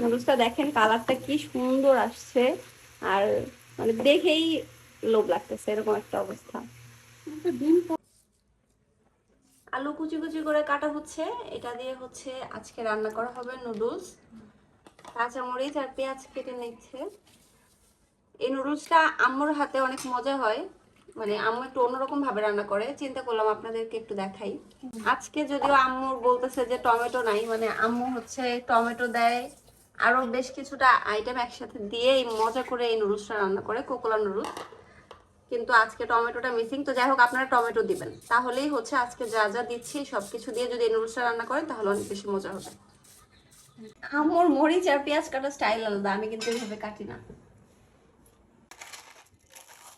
নুডলসটা দেখেন কালারটা কি সুন্দর আসছে, আর মানে দেখেই লোভ লাগতেছে, এরকম একটা অবস্থা। আলু কুচি কুচি করে কাটা হচ্ছে, এটা দিয়ে হচ্ছে আজকে রান্না করা হবে নুডলস। কাঁচামরিচ আর পেঁয়াজ কেটে নিচ্ছে। এই নুডলসটা আম্মুর হাতে অনেক মজা হয়, মানে আম্মু একটু অন্যরকম ভাবে রান্না করে, চিন্তা করলাম আপনাদেরকে একটু দেখাই। আজকে যদিও আম্মু বলতেছে যে টমেটো নাই, মানে আম্মু হচ্ছে টমেটো দেয়, আরো বেশ কিছুটা আইটেম একসাথে দিয়ে এই মজা করে এই নুডলসটা রান্না করে, কোকোলা নুডলস। কিন্তু আজকে টমেটোটা মিসিং, তো যাই হোক আপনারা টমেটো দিবেন, তাহলেই হচ্ছে আজকে যা যা দিচ্ছি সবকিছু দিয়ে যদি এই নুডলসটা রান্না করেন তাহলে অনেক বেশি মজা হবে। আম্মুর মরিচ আর পেঁয়াজ কাটার স্টাইল আলাদা, আমি কিন্তু এইভাবে কাটি না।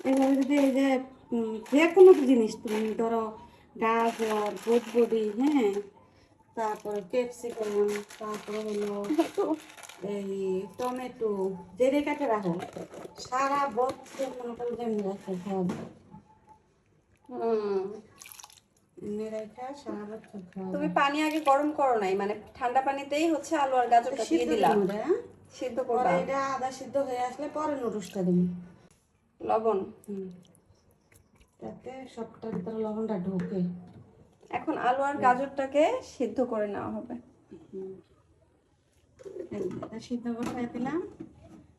এভাবে যদি এই যে যে কোনো জিনিস তুমি ধরো, গাজর, বটবডি, হ্যাঁ, তারপরে ক্যাপসিকাম, তারপরে হলো এই টমেটো, যেটা কাটে রাখো সারা বছর মনে করো যেমনি রাখতে খাওয়া এমনি রেখা সারা বছর খাওয়া তুমি পানি আগে গরম করো নাই, মানে ঠান্ডা পানিতেই হচ্ছে আলু আর গাজরটা দিয়ে সিদ্ধ দিলাম, দিলাম রে। সিদ্ধ পরে করবা। এটা আদা সিদ্ধ হয়ে আসলে পরে নুডলসটা দিবি। লবণ, তাতে সবটার ভিতরে লবণটা ঢোকে। এখন আলু আর গাজরটাকে সিদ্ধ করে নেওয়া হবে। এটা সিদ্ধ বসাই দিলাম,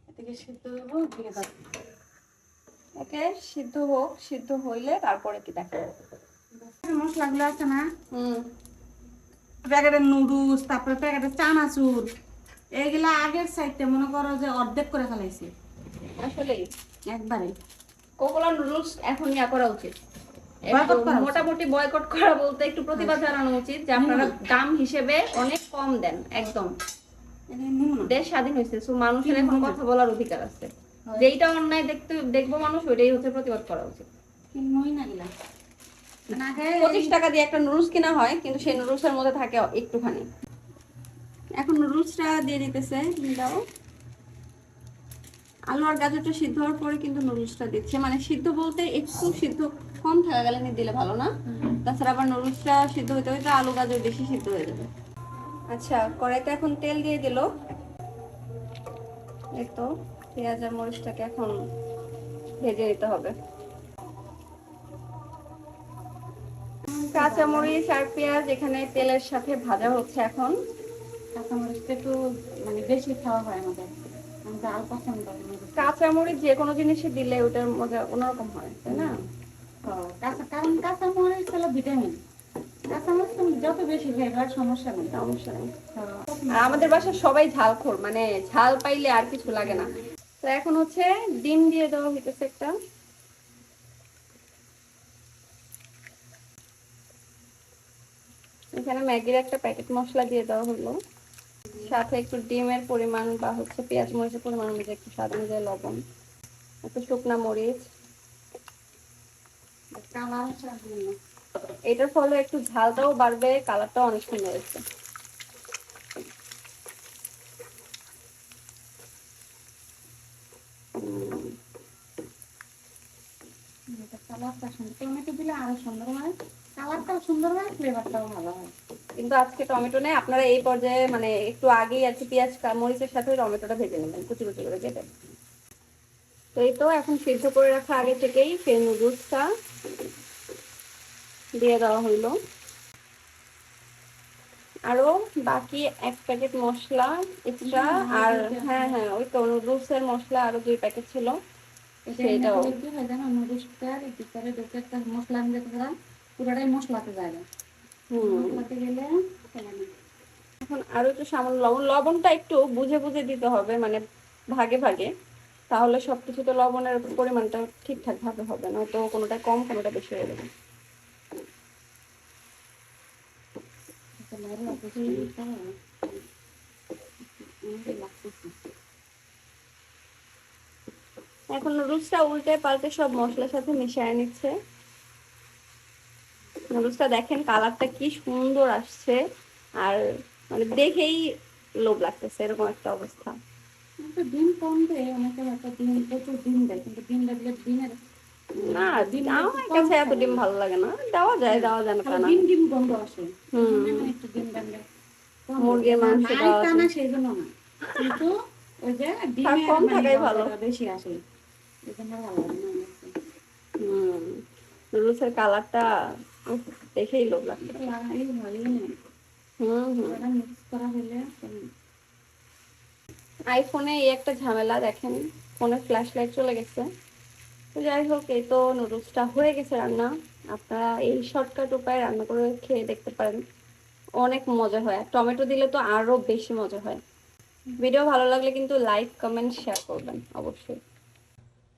এদিকে সিদ্ধ দেবো, দিয়ে দাও। ওকে, সিদ্ধ হোক, সিদ্ধ হইলে তারপরে কি দেখো। মশলাগুলো আছে না, প্যাকেটের নুডলস, তারপরে প্যাকেটের চানাচুর, এইগুলা আগের সাইডে মনে করো যে অর্ধেক করে ফেলাইছে আসলেই একবারে। কোকোলা নুডলস এখন ইয়া করা উচিত, বয়কট করা উচিত। মোটামুটি বয়কট করা বলতে একটু প্রতিবাদ জানানো উচিত যে আপনারা দাম হিসেবে অনেক কম দেন একদম। দেশ স্বাধীন হয়েছে, সো মানুষের এখন কথা বলার অধিকার আছে, যেইটা অন্যায় দেখবো মানুষ ওইটাই হচ্ছে প্রতিবাদ করা উচিত। 25 টাকা দিয়ে একটা নুডলস কিনা হয়, কিন্তু সেই নুডলসের মধ্যে থাকে একটুখানি। এখন নুডলসটা দিয়ে দিতেছে, দাও। আলু আর গাজরটা সিদ্ধ হওয়ার পরে কিন্তু নুডলসটা দিচ্ছে, মানে সিদ্ধ বলতে একটু সিদ্ধ কম থাকা গেলে দিলে ভালো না, তাছাড়া আবার নুডলসটা সিদ্ধ হইতে হইতে আলু গাজর বেশি সিদ্ধ হয়ে যাবে। আচ্ছা, কড়াইতে এখন তেল দিয়ে দিল, এই তো পেঁয়াজ আর মরিচটাকে এখন ভেজে নিতে হবে। কাঁচা মরিচ আর পেঁয়াজ এখানে তেলের সাথে ভাজা হচ্ছে এখন। কাঁচামরিচটা একটু মানে বেশি খাওয়া হয় আমাদের, আমি ডাল পছন্দ করি। কাঁচা মরিচ যে কোনো জিনিসে দিলে ওটার মজা অন্যরকম হয়, তাই না? কারণ কাঁচামরিচ হলো ভিটামিন। কাঁচামরিচ তুমি যত বেশি খাইবার সমস্যা নেই। সমস্যা নেই। আর আমাদের বাসায় সবাই ঝালখোর, মানে ঝাল পাইলে আর কিছু লাগে না। তো এখন হচ্ছে ডিম দিয়ে দেওয়া হইতেছে একটা। এখানে ম্যাগির একটা প্যাকেট মশলা দিয়ে দেওয়া হলো, সাথে একটু ডিমের পরিমাণ বা হচ্ছে পেঁয়াজ মরিচের পরিমাণ অনুযায়ী একটু স্বাদ অনুযায়ী লবণ, একটু শুকনা মরিচ। এটার ফলে একটু ঝালটাও বাড়বে, কালারটাও অনেক সুন্দর হচ্ছে। টমেটো দিলে আরো সুন্দর হয়, কালারটাও সুন্দর হয়, ফ্লেভারটাও ভালো হয়। কিন্তু আজকে টমেটো নেই, আপনারা এই পর্যায়ে মানে একটু আগেই আর কি পেঁয়াজ মরিচের সাথে টমেটোটা ভেজে নেবেন কুচি কুচি করে কেটে। তো এই তো এখন সিদ্ধ করে রাখা আগে থেকেই সেই নুডলসটা দিয়ে দেওয়া হইলো, আরো বাকি এক প্যাকেট মশলা এক্সট্রা, আর হ্যাঁ হ্যাঁ ওই তো নুডলসের মশলা আরো 2 প্যাকেট ছিল সেটাও। মশলা আমি যেতে দিলাম পুরোটাই মশলাতে যায় না, মশলাতে গেলে এখন আরো একটু সামান্য লবণটা একটু বুঝে বুঝে দিতে হবে, মানে ভাগে ভাগে, তাহলে সবকিছুতে লবণের পরিমাণটা ঠিকঠাক ভাবে হবে, না তো কোনোটা কম কোনোটা বেশি হয়ে যাবে। এখন নুডলসটা উল্টে পাল্টে সব মশলার সাথে মিশিয়ে নিচ্ছে। নুডলসটা দেখেন কালারটা কি সুন্দর আসছে, আর মানে দেখেই লোভ লাগতেছে, এরকম একটা অবস্থা। ডিম কম দেয় অনেকে, হয়তো ডিম প্রচুর ডিম দেয়, কিন্তু ডিম লাগলে ডিমের না আমার কাছে এত ডিম ভালো লাগে না, দেওয়া যায় দেওয়া যায় না তা না। ডিম ডিম গন্ধ আসে, একটু ডিম ডালে মুরগির মাংস নাই তা না, সেই জন্য না। কিন্তু ওই যে আর ডিমের কম মানে থাকাই ভালো। গন্ধটা বেশি আসে, এই জন্য ভালো লাগে না আমার কাছে। নুডলসের কালারটা দেখেই লোভ লাগছে। এটা লাগাই ভালোই নেই, হুম হুম। পুরোটা মিক্স করা হলে আইফোনে এই একটা ঝামেলা দেখেন, ফোনে ফ্ল্যাশ লাইট চলে গেছে। তো যাই হোক, এই তো নুডলসটা হয়ে গেছে রান্না। আপনারা এই শর্টকাট উপায়ে রান্না করে খেয়ে দেখতে পারেন, অনেক মজা হয়। আর টমেটো দিলে তো আরো বেশি মজা হয়। ভিডিও ভালো লাগলে কিন্তু লাইক কমেন্ট শেয়ার করবেন অবশ্যই।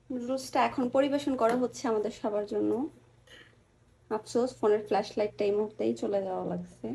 নুডলসটা এখন পরিবেশন করা হচ্ছে আমাদের সবার জন্য। আফসোস ফোনের ফ্ল্যাশ লাইটটা এই মুহূর্তেই চলে যাওয়া লাগছে।